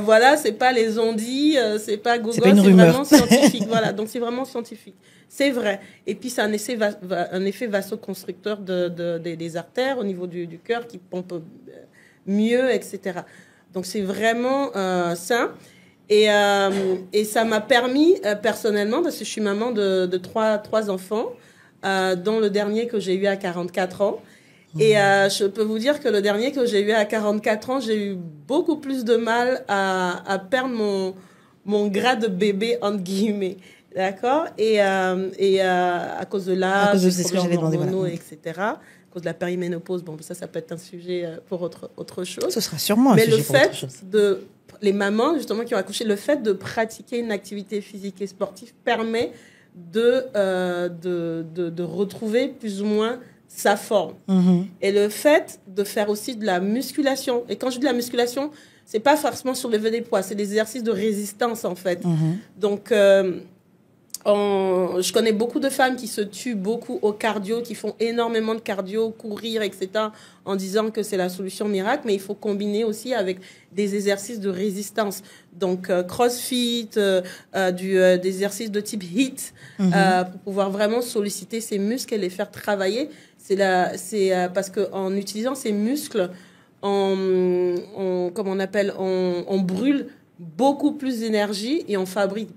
voilà, c'est pas les ondits, c'est pas Google, c'est vraiment scientifique, voilà. Donc c'est vraiment scientifique, c'est vrai. Et puis c'est un effet vasoconstricteur des artères au niveau du cœur qui pompe mieux, etc. Donc c'est vraiment ça. Et ça m'a permis personnellement, parce que je suis maman de trois enfants, dont le dernier que j'ai eu à 44 ans. Et je peux vous dire que le dernier que j'ai eu à 44 ans, j'ai eu beaucoup plus de mal à perdre mon gras de bébé, entre guillemets. D'accord ? Et à cause de l'âge, des problèmes hormonaux, etc. À cause de la périménopause, bon, ça peut être un sujet pour autre chose. Ce sera sûrement un sujet pour autre chose. Mais le fait les mamans, justement, qui ont accouché, le fait de pratiquer une activité physique et sportive permet de retrouver plus ou moins sa forme. Et le fait de faire aussi de la musculation. Et quand je dis de la musculation, c'est pas forcément sur lever des poids, c'est des exercices de résistance en fait. Donc, je connais beaucoup de femmes qui se tuent beaucoup au cardio, qui font énormément de cardio, courir, etc., en disant que c'est la solution miracle, mais il faut combiner aussi avec des exercices de résistance. Donc, crossfit, des exercices de type HIIT, pour pouvoir vraiment solliciter ces muscles et les faire travailler. Parce qu'en utilisant ces muscles, on brûle beaucoup plus d'énergie et on fabrique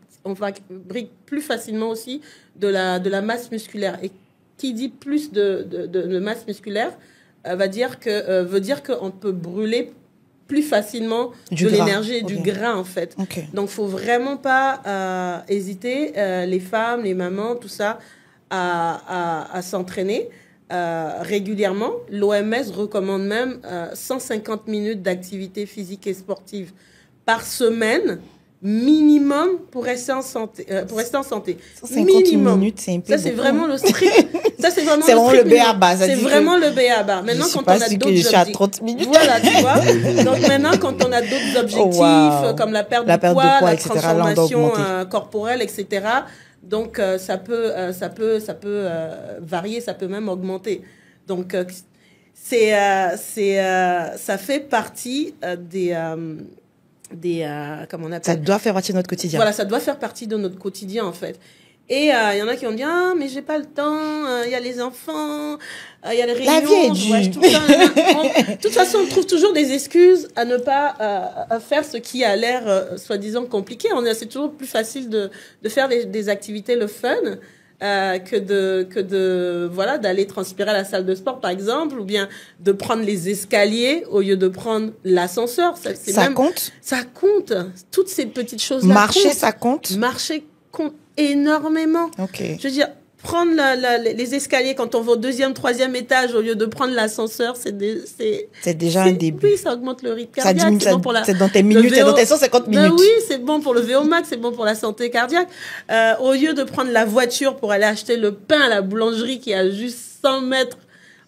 plus facilement aussi de la masse musculaire. Et qui dit plus de masse musculaire veut dire qu'on peut brûler plus facilement de l'énergie et du gras, en fait. Donc, il ne faut vraiment pas hésiter, les femmes, les mamans, tout ça, à s'entraîner régulièrement. L'OMS recommande même 150 minutes d'activité physique et sportive par semaine, minimum, pour rester en santé. 150 minutes, c'est un peu ça, c'est vraiment le strict. Ça, c'est vraiment le B.A.-ba. C'est vraiment le B.A.-ba. Maintenant, quand on a d'autres objectifs. À 30 minutes. Voilà, tu vois. Donc, maintenant, quand on a d'autres objectifs, comme la perte de poids, la etc., transformation corporelle, etc., donc, ça peut varier, ça peut même augmenter. Donc, ça fait partie comment on appelle ? Ça doit faire partie de notre quotidien. Voilà, ça doit faire partie de notre quotidien, en fait. Et il y en a qui vont dire, ah, mais j'ai pas le temps, il y a les enfants, il y a les réunions. La vie est dure. De toute façon, on trouve toujours des excuses à ne pas faire ce qui a l'air soi-disant compliqué. C'est toujours plus facile de faire des activités le fun que d'aller transpirer à la salle de sport, par exemple, ou bien de prendre les escaliers au lieu de prendre l'ascenseur. Ça compte. Ça compte. Toutes ces petites choses-là. Marcher, ça compte. Marcher compte énormément. Je veux dire, prendre les escaliers quand on va au 2e, 3e étage au lieu de prendre l'ascenseur, c'est déjà un début. Oui, ça augmente le rythme cardiaque. C'est dans tes minutes, c'est dans tes 150 minutes. Oui, c'est bon pour le VO max, c'est bon pour la santé cardiaque. Au lieu de prendre la voiture pour aller acheter le pain à la boulangerie qui a juste 100 mètres,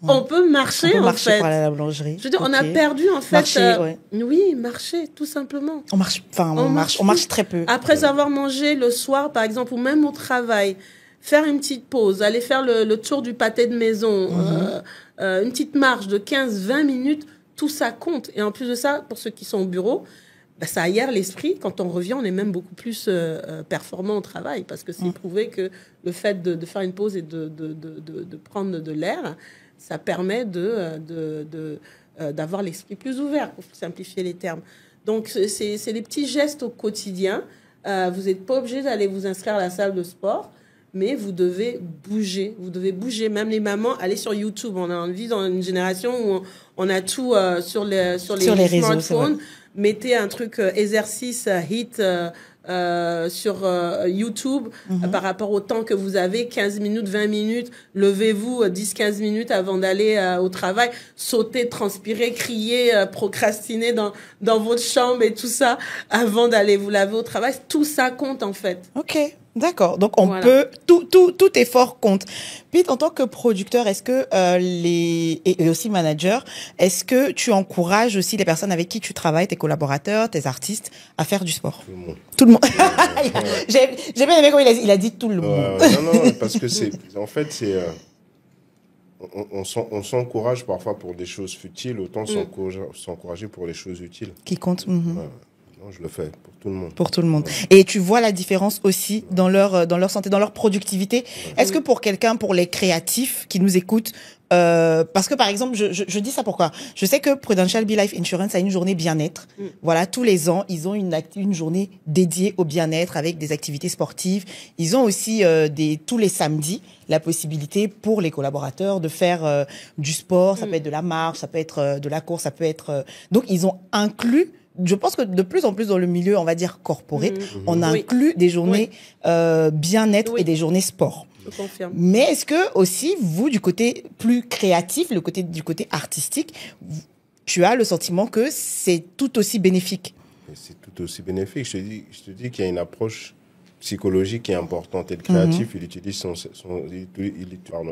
on peut marcher, pour aller à la boulangerie. Je veux dire, on a perdu, en fait. Marcher, oui, marcher, tout simplement. On marche très peu. Après avoir mangé le soir, par exemple, ou même au travail, faire une petite pause, aller faire le tour du pâté de maison, une petite marche de 15-20 minutes, tout ça compte. Et en plus de ça, pour ceux qui sont au bureau, ça aère l'esprit. Quand on revient, on est même beaucoup plus performant au travail, parce que c'est prouvé que le fait de faire une pause et de prendre de l'air, ça permet d'avoir l'esprit plus ouvert, pour simplifier les termes. Donc, c'est des petits gestes au quotidien. Vous n'êtes pas obligé d'aller vous inscrire à la salle de sport, mais vous devez bouger. Vous devez bouger. Même les mamans, allez sur YouTube. On vit dans une génération où on a tout sur les smartphones. Mettez un truc exercice HIIT sur YouTube par rapport au temps que vous avez, 15 minutes, 20 minutes. Levez-vous 10-15 minutes avant d'aller au travail. Sautez, transpirez, criez, procrastinez dans votre chambre et tout ça avant d'aller vous laver au travail. Tout ça compte, en fait. OK. D'accord. Donc, peut, tout effort compte. Pete, en tant que producteur, est-ce que et aussi manager, est-ce que tu encourages aussi les personnes avec qui tu travailles, tes collaborateurs, tes artistes, à faire du sport? Tout le monde. J'ai bien aimé quand il a dit tout le monde. Non, parce que on s'encourage parfois pour des choses futiles, autant s'encourager pour les choses utiles. Qui comptent. Non, je le fais pour tout le monde. Pour tout le monde. Et tu vois la différence aussi dans leur santé, dans leur productivité. Est-ce que pour les créatifs qui nous écoutent, parce que par exemple, je dis ça pourquoi? Je sais que Prudential Be Life Insurance a une journée bien-être. Voilà, tous les ans, ils ont une journée dédiée au bien-être avec des activités sportives. Ils ont aussi tous les samedis la possibilité pour les collaborateurs de faire du sport. Ça peut être de la marche, ça peut être de la course, ça peut être. Donc ils ont inclus. Je pense que de plus en plus dans le milieu, on va dire corporate, on inclut des journées bien-être et des journées sport. Je confirme. Mais est-ce que aussi, vous, du côté plus créatif, du côté artistique, tu as le sentiment que c'est tout aussi bénéfique? C'est tout aussi bénéfique. Je te dis qu'il y a une approche psychologique qui est importante. Et le créatif, il utilise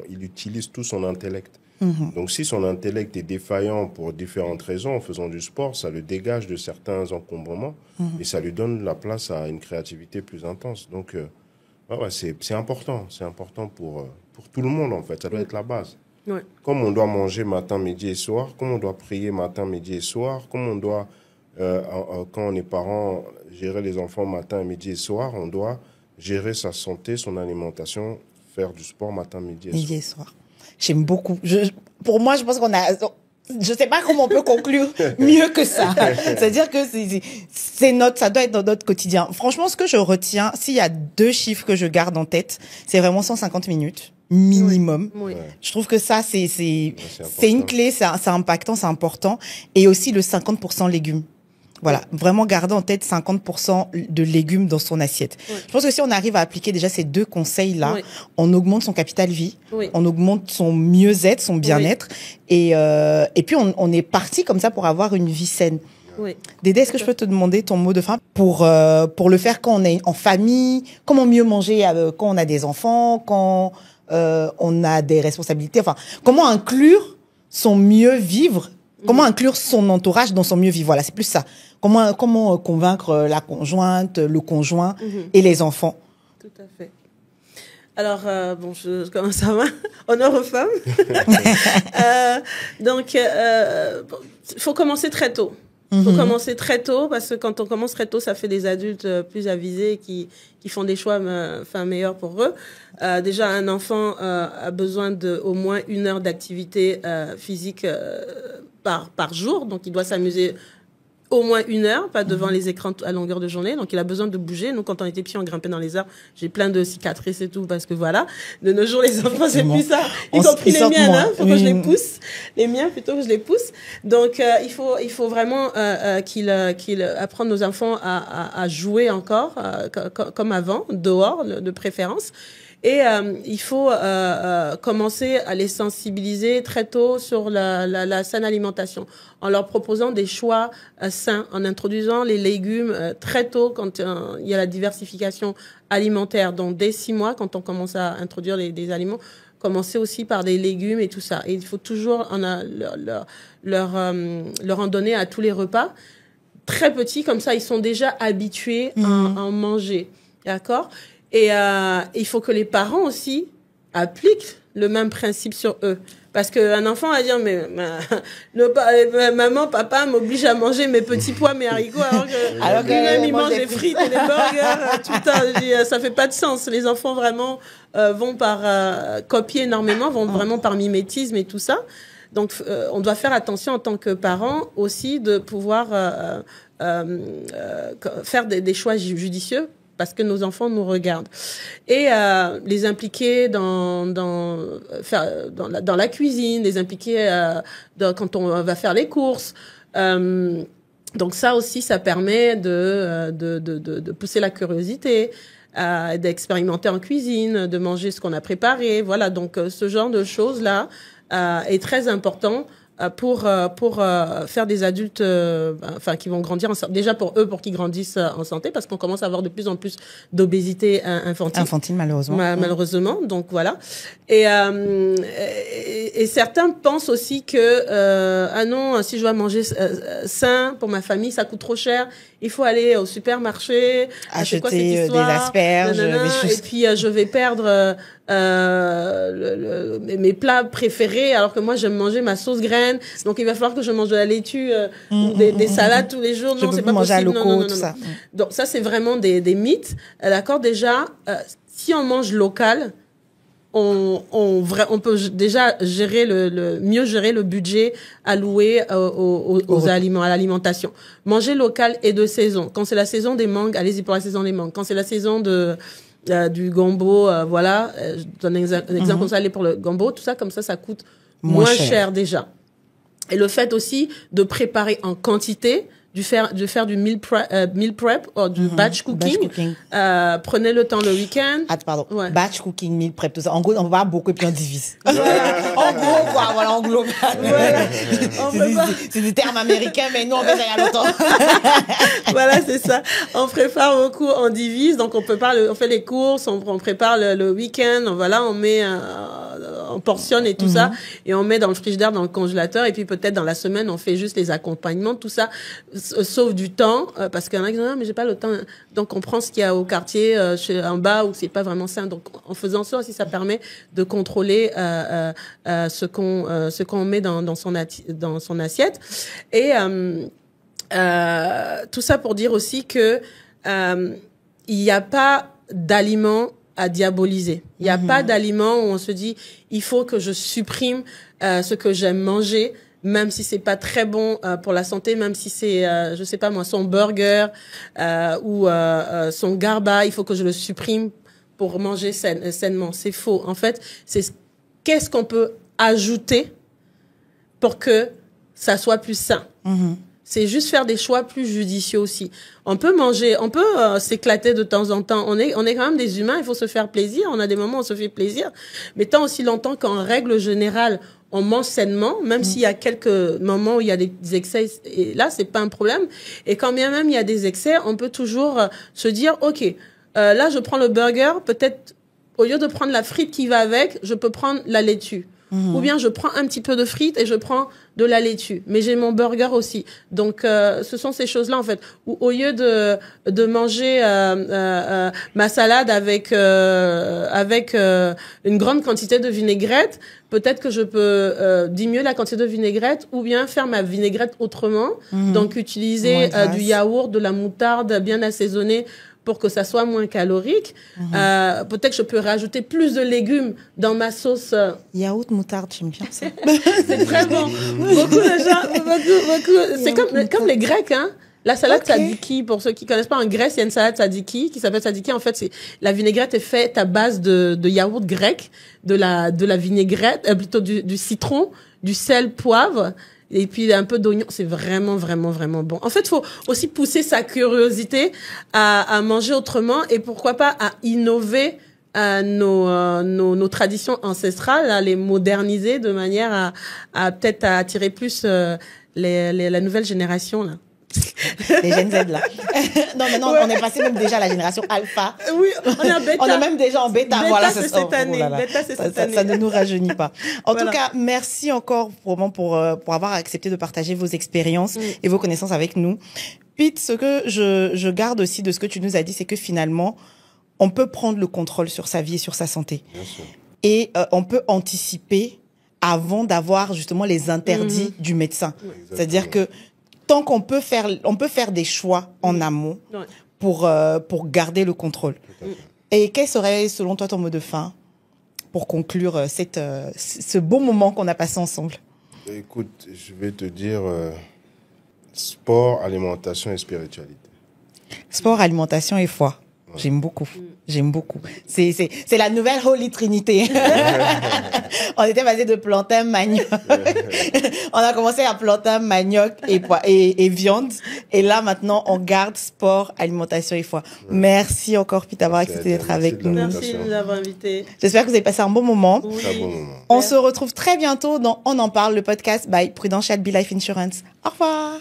il utilise tout son intellect. Donc, si son intellect est défaillant pour différentes raisons, en faisant du sport, ça le dégage de certains encombrements et ça lui donne la place à une créativité plus intense. Donc, c'est important. C'est important pour tout le monde, en fait. Ça doit être la base. Ouais. Comme on doit manger matin, midi et soir, comme on doit prier matin, midi et soir, comme on doit, quand on est parent, gérer les enfants matin, midi et soir, on doit gérer sa santé, son alimentation, faire du sport matin, midi et soir. J'aime beaucoup. Pour moi, je pense qu'on a... Je sais pas comment on peut conclure mieux que ça. C'est-à-dire que ça doit être dans notre quotidien. Franchement, ce que je retiens, s'il y a 2 chiffres que je garde en tête, c'est vraiment 150 minutes minimum. Oui. Ouais. Je trouve que ça, c'est une clé, c'est impactant, c'est important. Et aussi le 50% légumes. Voilà, vraiment garder en tête 50% de légumes dans son assiette. Ouais. Je pense que si on arrive à appliquer déjà ces 2 conseils-là, on augmente son capital vie, on augmente son mieux-être, son bien-être, et puis on est parti comme ça pour avoir une vie saine. Oui. Dédé, est-ce que je peux te demander ton mot de fin pour le faire quand on est en famille, comment mieux manger quand on a des enfants, quand on a des responsabilités, enfin, comment inclure son mieux vivre, comment inclure son entourage dans son mieux vivre, voilà, c'est plus ça. Comment convaincre la conjointe, le conjoint et les enfants. Tout à fait. Alors, comment ça va? Honneur aux femmes. Donc, il faut commencer très tôt. Il faut commencer très tôt parce que quand on commence très tôt, ça fait des adultes plus avisés qui font des choix meilleurs pour eux. Déjà, un enfant a besoin de au moins 1 heure d'activité physique par jour, donc il doit s'amuser au moins 1 heure, pas devant les écrans à longueur de journée. Donc, il a besoin de bouger. Nous, quand on était petits, on grimpait dans les arbres. J'ai plein de cicatrices et tout parce que voilà. De nos jours, les enfants, c'est plus ça. Y compris les miens, hein. Faut que je les pousse. Les miens, plutôt que je les pousse. Donc, il faut vraiment qu'il apprenne nos enfants à jouer encore, comme avant, dehors, de préférence. Et il faut commencer à les sensibiliser très tôt sur la saine alimentation, en leur proposant des choix sains, en introduisant les légumes très tôt quand il y a la diversification alimentaire. Donc dès 6 mois, quand on commence à introduire des aliments, commencer aussi par des légumes et tout ça. Et il faut toujours leur en donner à tous les repas. Très petits, comme ça, ils sont déjà habitués à en manger. D'accord ? Et il faut que les parents aussi appliquent le même principe sur eux. Parce qu'un enfant va dire, mais maman, papa m'oblige à manger mes petits pois, mes haricots, alors que lui-même, il mange des frites et des burgers tout le temps. Ça fait pas de sens. Les enfants, vraiment, vont par copier énormément, vont vraiment par mimétisme et tout ça. Donc, on doit faire attention en tant que parents aussi de pouvoir faire des choix judicieux, parce que nos enfants nous regardent. Et les impliquer dans la cuisine, les impliquer quand on va faire les courses. Donc ça aussi, ça permet de pousser la curiosité, d'expérimenter en cuisine, de manger ce qu'on a préparé. Voilà, donc ce genre de choses-là est très important pour faire des adultes qui vont grandir déjà pour eux, pour qu'ils grandissent en santé, parce qu'on commence à avoir de plus en plus d'obésité infantile malheureusement. Donc voilà. Et certains pensent aussi que non, si je dois manger sain pour ma famille, ça coûte trop cher, il faut aller au supermarché, acheter des asperges, des choses. Et puis je vais perdre mes plats préférés, alors que moi j'aime manger ma sauce graine. Donc il va falloir que je mange de la laitue ou des salades tous les jours. Non, c'est pas possible. Non. Ça. Donc ça, c'est vraiment des mythes. D'accord, déjà, si on mange local, on peut déjà mieux gérer le budget alloué aux aliments, à l'alimentation. Manger local et de saison. Quand c'est la saison des mangues, allez-y pour la saison des mangues. Quand c'est la saison du gombo, voilà, je donne un exemple comme ça, aller pour le gombo, tout ça, comme ça coûte moins cher déjà. Et le fait aussi de préparer en quantité, de faire du meal prep ou du batch cooking. Prenez le temps le week-end. Pardon. Ouais. Batch cooking, meal prep, tout ça. En gros, on va beaucoup et puis on divise. En gros, quoi, voilà, en global. C'est des termes américains, mais nous, on fait ça il y a longtemps. Voilà, c'est ça. On prépare beaucoup, on divise. Donc, on fait les courses, on prépare le week-end. Voilà, on met on portionne et tout ça, et on met dans le frigidaire, dans le congélateur, et puis peut-être dans la semaine, on fait juste les accompagnements, tout ça sauve du temps, parce qu'il y en a qui disent, non, mais j'ai pas le temps. Donc, on prend ce qu'il y a au quartier, en bas, où c'est pas vraiment sain. Donc, en faisant ça aussi, ça permet de contrôler ce qu'on met dans son assiette. Et tout ça pour dire aussi que il n'y a pas d'aliments à diaboliser. Il n'y a pas d'aliments où on se dit il faut que je supprime ce que j'aime manger, même si c'est pas très bon pour la santé, même si c'est je sais pas moi, son burger ou son garba, il faut que je le supprime pour manger sainement. C'est faux. En fait, c'est qu'est-ce qu'on peut ajouter pour que ça soit plus sain. C'est juste faire des choix plus judicieux aussi. On peut manger, on peut s'éclater de temps en temps. On est quand même des humains, il faut se faire plaisir. On a des moments où on se fait plaisir. Mais tant aussi longtemps qu'en règle générale, on mange sainement, même s'il y a quelques moments où il y a des excès, et là, c'est pas un problème. Et quand bien même il y a des excès, on peut toujours se dire, OK, là, je prends le burger, peut-être, au lieu de prendre la frite qui va avec, je peux prendre la laitue. Ou bien je prends un petit peu de frites et je prends de la laitue. Mais j'ai mon burger aussi. Donc, ce sont ces choses-là, en fait. Où au lieu de manger ma salade avec une grande quantité de vinaigrette, peut-être que je peux diminuer la quantité de vinaigrette ou bien faire ma vinaigrette autrement. Donc, utiliser du yaourt, de la moutarde bien assaisonnée pour que ça soit moins calorique. Peut-être que je peux rajouter plus de légumes dans ma sauce. Yaourt, moutarde, j'aime bien ça. C'est très bon. Beaucoup de gens, c'est comme les Grecs, hein. La salade tzatziki, pour ceux qui connaissent pas, en Grèce, il y a une salade tzatziki qui s'appelle tzatziki. En fait, c'est la vinaigrette est faite à base de yaourt grec, de la vinaigrette, plutôt du citron, du sel, poivre. Et puis un peu d'oignon, c'est vraiment, vraiment, vraiment bon. En fait, il faut aussi pousser sa curiosité à manger autrement et pourquoi pas à innover nos traditions ancestrales, à les moderniser de manière à peut-être à attirer plus la nouvelle génération là. Les Gen Z là. Non, maintenant on est passé même déjà à la génération alpha. Oui, on est en bêta. On est même déjà en bêta. Voilà, c'est cette année. Bêta, c'est cette année. Ça ne nous rajeunit pas. En tout cas, merci encore vraiment pour avoir accepté de partager vos expériences et vos connaissances avec nous. Pete, ce que je garde aussi de ce que tu nous as dit, c'est que finalement, on peut prendre le contrôle sur sa vie et sur sa santé. Bien sûr. Et on peut anticiper avant d'avoir justement les interdits du médecin. C'est-à-dire que tant qu'on peut faire des choix en amont pour garder le contrôle. Et quel serait, selon toi, ton mot de fin pour conclure ce beau moment qu'on a passé ensemble? Écoute, je vais te dire sport, alimentation et spiritualité. Sport, alimentation et foi. J'aime beaucoup. J'aime beaucoup. C'est la nouvelle Holy Trinité. On était passé de plantain, manioc. On a commencé à plantain, manioc et viande. Et là, maintenant, on garde sport, alimentation et foi. Merci encore, Pete, d'avoir accepté d'être avec nous. Merci de nous avoir invités. J'espère que vous avez passé un bon moment. Oui. Un bon moment. On se retrouve très bientôt dans On en parle, le podcast by Prudential Be Life Insurance. Au revoir.